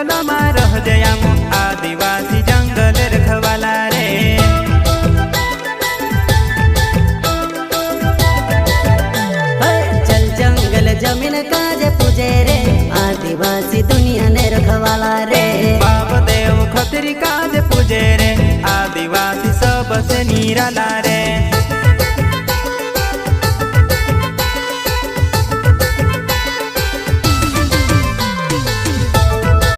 जंगल में रह जयाम आदिवासी जंगल रखवाला रे। चल जंगल जमीन काज पूजे रे आदिवासी दुनिया ने रखवाला रे। बाप देव खतरी काज पूजे रे आदिवासी सबसे निराला रे।